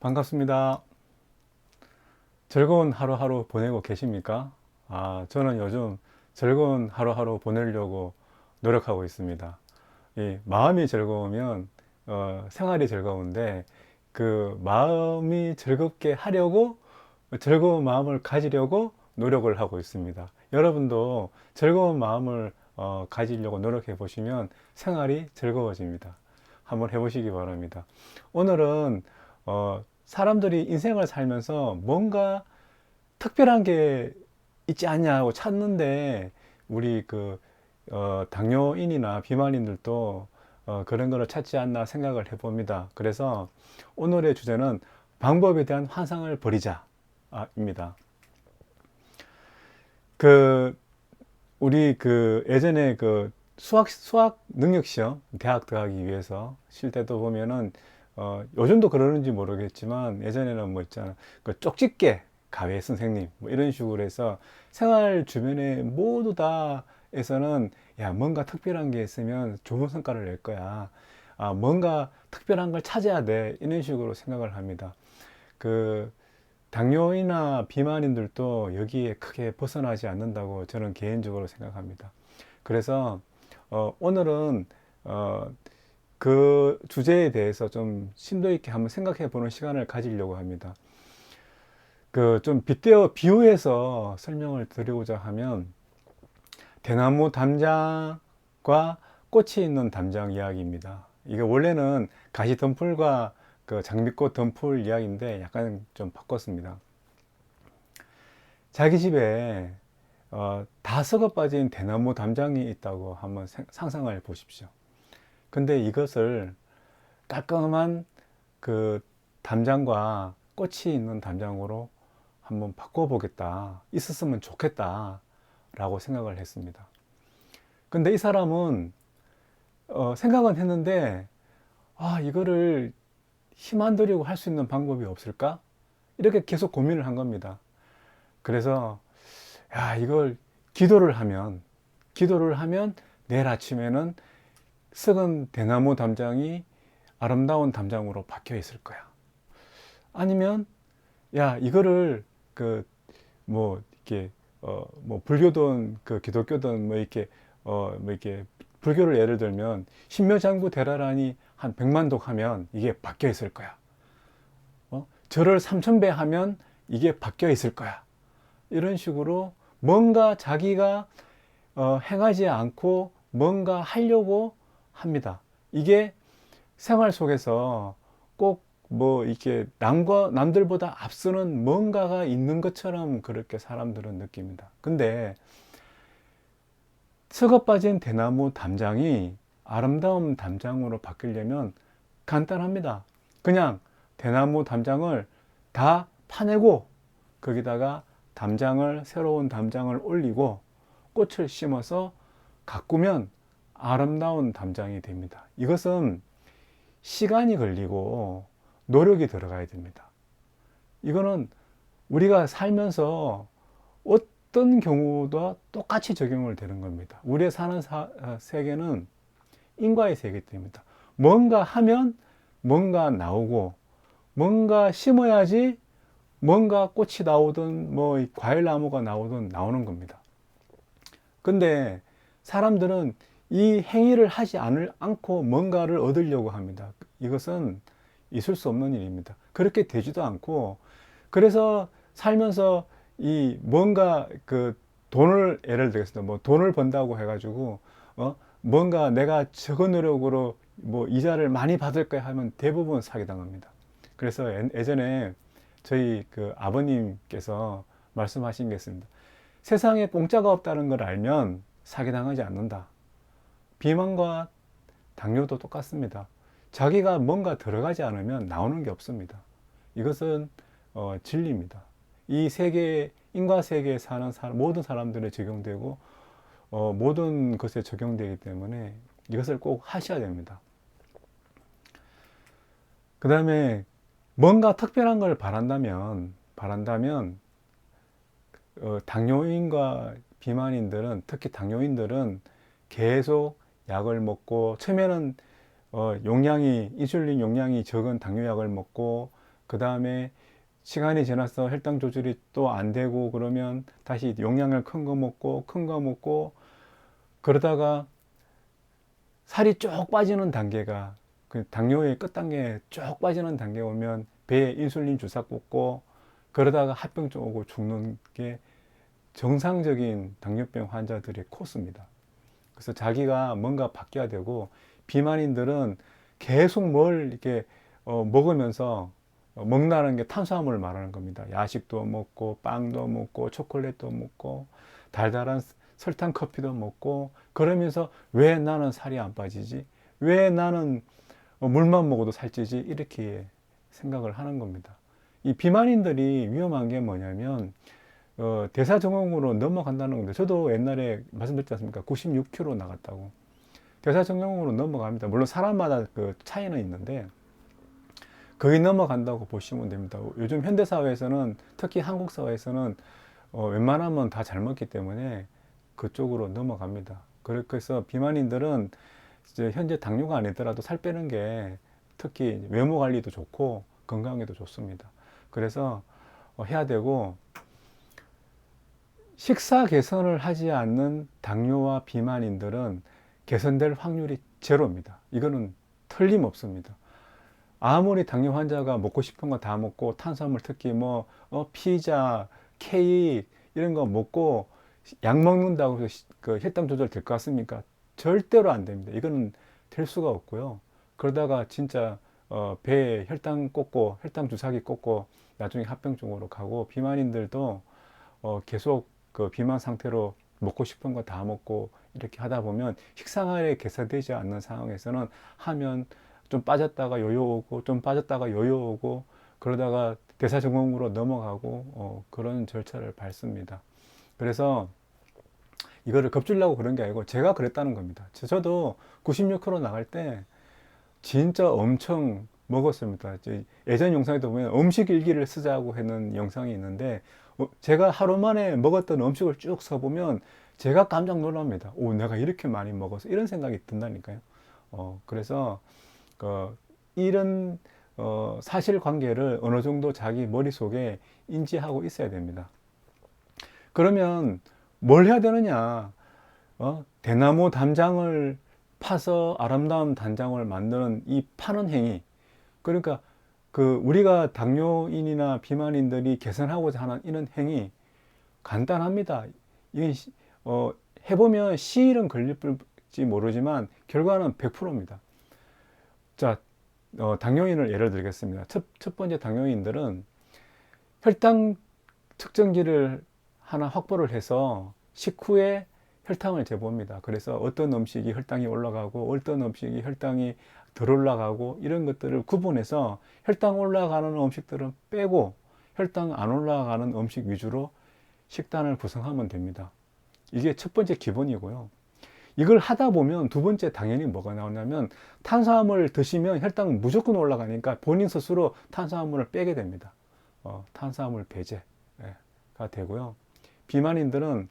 반갑습니다. 즐거운 하루하루 보내고 계십니까? 저는 요즘 즐거운 하루하루 보내려고 노력하고 있습니다. 이 마음이 즐거우면 생활이 즐거운데 그 마음이 즐겁게 하려고 즐거운 마음을 가지려고 노력을 하고 있습니다. 여러분도 즐거운 마음을 가지려고 노력해 보시면 생활이 즐거워집니다. 한번 해보시기 바랍니다. 오늘은 사람들이 인생을 살면서 뭔가 특별한 게 있지 않냐고 찾는데 우리 당뇨인이나 비만인들도 그런 거를 찾지 않나 생각을 해봅니다. 그래서 오늘의 주제는 방법에 대한 환상을 버리자입니다. 그 우리 예전에 수학 능력 시험 대학 들어가기 위해서 실 때도 보면은 요즘도 그러는지 모르겠지만 예전에는 뭐 있잖아 그 쪽집게 가외 선생님 뭐 이런 식으로 해서 생활 주변에 모두 다에서는 야 뭔가 특별한 게 있으면 좋은 성과를 낼 거야. 뭔가 특별한 걸 찾아야 돼 이런 식으로 생각을 합니다. 그 당뇨이나 비만인들도 여기에 크게 벗어나지 않는다고 저는 개인적으로 생각합니다. 그래서 오늘은 그 주제에 대해서 좀 심도 있게 한번 생각해 보는 시간을 가지려고 합니다. 좀 빗대어 비유해서 설명을 드리고자 하면 대나무 담장과 꽃이 있는 담장 이야기입니다. 이게 원래는 가시 덤불과 장미꽃 덤불 이야기인데 약간 좀 바꿨습니다. 자기 집에 다 썩어 빠진 대나무 담장이 있다고 한번 상상을 보십시오. 근데 이것을 깔끔한 그 담장과 꽃이 있는 담장으로 한번 바꿔보겠다. 있었으면 좋겠다. 라고 생각을 했습니다. 근데 이 사람은 생각은 했는데 이거를 힘 안 들이고 할 수 있는 방법이 없을까? 이렇게 계속 고민을 한 겁니다. 그래서 이걸 기도를 하면 내일 아침에는 썩은 대나무 담장이 아름다운 담장으로 바뀌어 있을 거야. 아니면 이거를 뭐 이렇게 뭐 불교든 기독교든 뭐 이렇게 뭐 이렇게 불교를 예를 들면 신묘장구 대라란이 한 100만 독 하면 이게 바뀌어 있을 거야. 절을 3000배 하면 이게 바뀌어 있을 거야. 이런 식으로 뭔가 자기가 행하지 않고 뭔가 하려고 합니다. 이게 생활 속에서 꼭 뭐 이렇게 남들보다 앞서는 뭔가가 있는 것처럼 그렇게 사람들은 느낍니다. 근데 썩어 빠진 대나무 담장이 아름다운 담장으로 바뀌려면 간단합니다. 그냥 대나무 담장을 다 파내고 거기다가 새로운 담장을 올리고 꽃을 심어서 가꾸면 아름다운 담장이 됩니다. 이것은 시간이 걸리고 노력이 들어가야 됩니다. 이거는 우리가 살면서 어떤 경우도 똑같이 적용을 되는 겁니다. 우리의 사는 세계는 인과의 세계입니다. 뭔가 하면 뭔가 나오고 뭔가 심어야지 뭔가 꽃이 나오든 뭐 과일 나무가 나오든 나오는 겁니다. 근데 사람들은 이 행위를 하지 않고 뭔가를 얻으려고 합니다. 이것은 있을 수 없는 일입니다. 그렇게 되지도 않고 그래서 살면서 이 뭔가 돈을 예를 들겠습니다. 뭐 돈을 번다고 해가지고 뭔가 내가 적은 노력으로 뭐 이자를 많이 받을 거야 하면 대부분 사기당합니다. 그래서 예전에 저희 아버님께서 말씀하신 게 있습니다. 세상에 공짜가 없다는 걸 알면 사기당하지 않는다. 비만과 당뇨도 똑같습니다. 자기가 뭔가 들어가지 않으면 나오는 게 없습니다. 이것은 진리입니다. 이 세계, 인과 세계에 사는 모든 사람들에 적용되고 모든 것에 적용되기 때문에 이것을 꼭 하셔야 됩니다. 그 다음에 뭔가 특별한 걸 바란다면 당뇨인과 비만인들은 특히 당뇨인들은 계속 약을 먹고 처음에는 인슐린 용량이 적은 당뇨약을 먹고 그 다음에 시간이 지나서 혈당 조절이 또 안 되고 그러면 다시 용량을 큰 거 먹고 큰 거 먹고 그러다가 살이 쭉 빠지는 단계가 그 당뇨의 끝단계에 쭉 빠지는 단계에 오면 배에 인슐린 주사 꽂고 그러다가 합병증 오고 죽는 게 정상적인 당뇨병 환자들의 코스입니다. 그래서 자기가 뭔가 바뀌어야 되고 비만인들은 계속 뭘 이렇게 먹으면서 먹는다는 게 탄수화물을 말하는 겁니다. 야식도 먹고 빵도 먹고 초콜릿도 먹고 달달한 설탕 커피도 먹고 그러면서 왜 나는 살이 안 빠지지? 왜 나는 물만 먹어도 살찌지? 이렇게 생각을 하는 겁니다. 이 비만인들이 위험한 게 뭐냐면 대사증후군으로 넘어간다는 건데 저도 옛날에 말씀드렸지 않습니까? 96kg 나갔다고. 대사증후군으로 넘어갑니다. 물론 사람마다 그 차이는 있는데 거의 넘어간다고 보시면 됩니다. 요즘 현대사회에서는 특히 한국 사회에서는 웬만하면 다 잘 먹기 때문에 그쪽으로 넘어갑니다. 그래서 비만인들은 이제 현재 당뇨가 아니더라도 살 빼는 게 특히 외모 관리도 좋고 건강에도 좋습니다. 그래서 해야 되고 식사 개선을 하지 않는 당뇨와 비만인들은 개선될 확률이 제로입니다. 이거는 틀림없습니다. 아무리 당뇨 환자가 먹고 싶은 거 다 먹고 탄수화물 특히 뭐 피자, 케이크 이런 거 먹고 약 먹는다고 해서 그 혈당 조절 될 것 같습니까? 절대로 안 됩니다. 이거는 될 수가 없고요. 그러다가 진짜 배에 혈당 꽂고 혈당 주사기 꽂고 나중에 합병증으로 가고 비만인들도 계속 그 비만 상태로 먹고 싶은 거 다 먹고 이렇게 하다 보면 식생활에 개선되지 않는 상황에서는 하면 좀 빠졌다가 요요 오고 좀 빠졌다가 요요 오고 그러다가 대사증후군으로 넘어가고 그런 절차를 밟습니다. 그래서 이거를 겁주려고 그런 게 아니고 제가 그랬다는 겁니다. 저도 96kg 나갈 때 진짜 엄청 먹었습니다. 예전 영상에도 보면 음식 일기를 쓰자고 하는 영상이 있는데 제가 하루 만에 먹었던 음식을 쭉 써보면 제가 깜짝 놀랍니다. 오, 내가 이렇게 많이 먹어서 이런 생각이 든다니까요. 그래서 이런 사실관계를 어느 정도 자기 머릿속에 인지하고 있어야 됩니다. 그러면 뭘 해야 되느냐? 대나무 담장을 파서 아름다운 단장을 만드는 이 파는 행위. 그러니까 우리가 당뇨인이나 비만인들이 개선하고자 하는 이런 행위 간단합니다. 이건 해보면 시일은 걸릴지 모르지만 결과는 100%입니다. 자, 당뇨인을 예를 들겠습니다. 첫 번째 당뇨인들은 혈당 측정기를 하나 확보를 해서 식후에 혈당을 재봅니다. 그래서 어떤 음식이 혈당이 올라가고 어떤 음식이 혈당이 덜 올라가고 이런 것들을 구분해서 혈당 올라가는 음식들은 빼고 혈당 안 올라가는 음식 위주로 식단을 구성하면 됩니다. 이게 첫 번째 기본이고요. 이걸 하다 보면 두 번째 당연히 뭐가 나오냐면 탄수화물 드시면 혈당 무조건 올라가니까 본인 스스로 탄수화물을 빼게 됩니다. 탄수화물 배제가 되고요. 비만인들은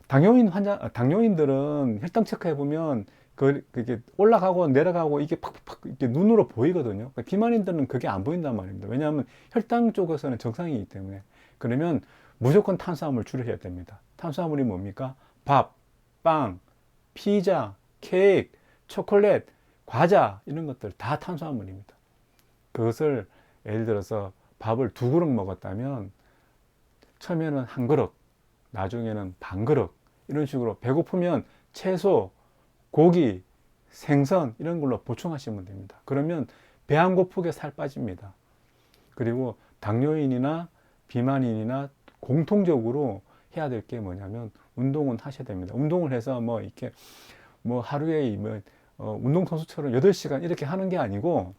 당뇨인들은 혈당 체크해 보면 그게 올라가고 내려가고 이게 팍팍 이렇게 눈으로 보이거든요. 비만인들은 그게 안 보인단 말입니다. 왜냐하면 혈당 쪽에서는 정상이기 때문에. 그러면 무조건 탄수화물 줄여야 됩니다. 탄수화물이 뭡니까? 밥, 빵, 피자, 케이크, 초콜릿, 과자 이런 것들 다 탄수화물입니다. 그것을 예를 들어서 밥을 2그릇 먹었다면 처음에는 1그릇, 나중에는 반 그릇 이런 식으로 배고프면 채소, 고기, 생선 이런 걸로 보충하시면 됩니다. 그러면 배 안 고프게 살 빠집니다. 그리고 당뇨인이나 비만인이나 공통적으로 해야 될 게 뭐냐면 운동은 하셔야 됩니다. 운동을 해서 뭐 이렇게 뭐 하루에 운동선수처럼 8시간 이렇게 하는 게 아니고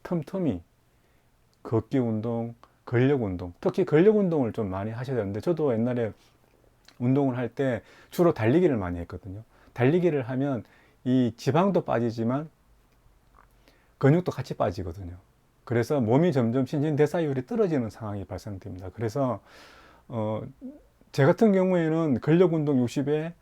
틈틈이 걷기 운동, 근력 운동, 특히 근력 운동을 좀 많이 하셔야 되는데 저도 옛날에 운동을 할 때 주로 달리기를 많이 했거든요. 달리기를 하면 이 지방도 빠지지만 근육도 같이 빠지거든요. 그래서 몸이 점점 신진대사율이 떨어지는 상황이 발생됩니다. 그래서 제 같은 경우에는 근력 운동 60에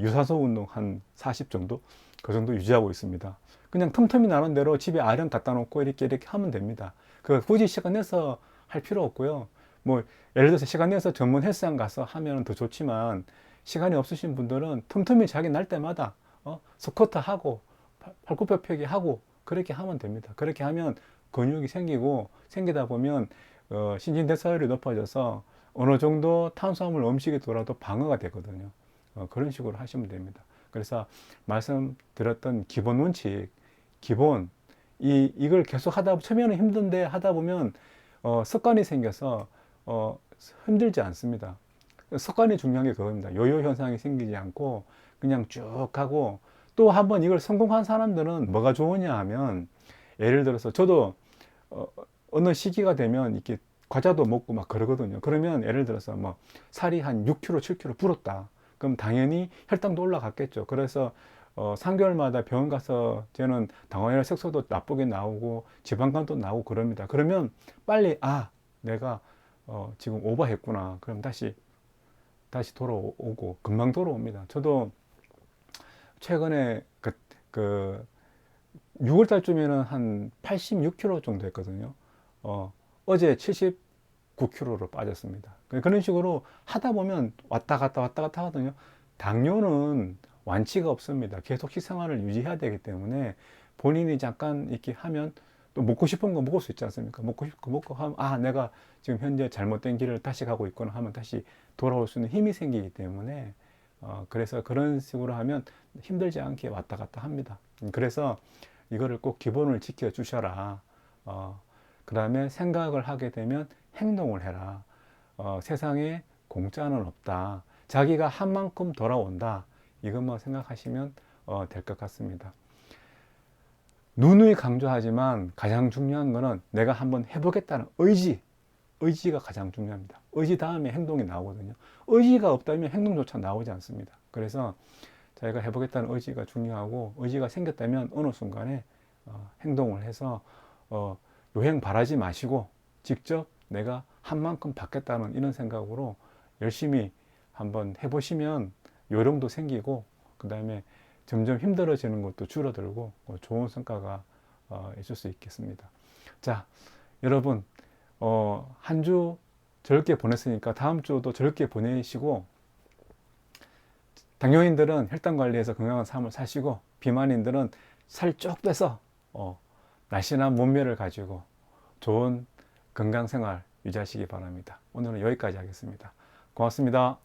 유산소 운동 한 40 정도 그 정도 유지하고 있습니다. 그냥 틈틈이 나는 대로 집에 아령 갖다 놓고 이렇게 하면 됩니다. 그 굳이 시간 내서 할 필요 없고요. 뭐 예를 들어서 시간 내서 전문 헬스장 가서 하면 더 좋지만 시간이 없으신 분들은 틈틈이 자기 날 때마다 스쿼트 하고 팔굽혀 펴기 하고 그렇게 하면 됩니다. 그렇게 하면 근육이 생기고 생기다 보면 신진대사율이 높아져서 어느 정도 탄수화물 음식이 돌아도 방어가 되거든요. 그런 식으로 하시면 됩니다. 그래서 말씀드렸던 기본 원칙, 기본 이걸 계속 처음에는 힘든데 하다 보면 습관이 생겨서 힘들지 않습니다. 습관이 중요한 게 그겁니다. 요요 현상이 생기지 않고 그냥 쭉 하고 또 한번 이걸 성공한 사람들은 뭐가 좋으냐 하면 예를 들어서 저도 어느 시기가 되면 이렇게 과자도 먹고 막 그러거든요. 그러면 예를 들어서 뭐 살이 한 6kg, 7kg 불었다. 그럼 당연히 혈당도 올라갔겠죠. 그래서 3개월마다 병원 가서 저는 당화혈 색소도 나쁘게 나오고 지방간도 나오고 그럽니다. 그러면 빨리 내가 지금 오버했구나. 그럼 다시 돌아오고 금방 돌아옵니다. 저도 최근에 그 6월 달쯤에는 한 86kg 정도 했거든요. 어제 79kg로 빠졌습니다. 그런 식으로 하다 보면 왔다 갔다 하거든요. 당뇨는 완치가 없습니다. 계속 식생활을 유지해야 되기 때문에 본인이 잠깐 이렇게 하면 또 먹고 싶은 거 먹을 수 있지 않습니까? 먹고 싶은 거 먹고 하면 내가 지금 현재 잘못된 길을 다시 가고 있구나 하면 다시 돌아올 수 있는 힘이 생기기 때문에 그래서 그런 식으로 하면 힘들지 않게 왔다 갔다 합니다. 그래서 이거를 꼭 기본을 지켜 주셔라. 그 다음에 생각을 하게 되면 행동을 해라. 세상에 공짜는 없다. 자기가 한 만큼 돌아온다. 이것만 생각하시면 될 것 같습니다. 누누이 강조하지만 가장 중요한 것은 내가 한번 해보겠다는 의지가 가장 중요합니다. 의지 다음에 행동이 나오거든요. 의지가 없다면 행동조차 나오지 않습니다. 그래서 자기가 해보겠다는 의지가 중요하고 의지가 생겼다면 어느 순간에 행동을 해서 요행 바라지 마시고 직접 내가 한 만큼 받겠다는 이런 생각으로 열심히 한번 해보시면 요령도 생기고 그 다음에 점점 힘들어지는 것도 줄어들고 좋은 성과가 있을 수 있겠습니다. 자, 여러분 한 주 즐겁게 보냈으니까 다음 주도 즐겁게 보내시고 당뇨인들은 혈당 관리해서 건강한 삶을 사시고 비만인들은 살 쭉 빼서 날씬한 몸매를 가지고 좋은 건강 생활 유지하시기 바랍니다. 오늘은 여기까지 하겠습니다. 고맙습니다.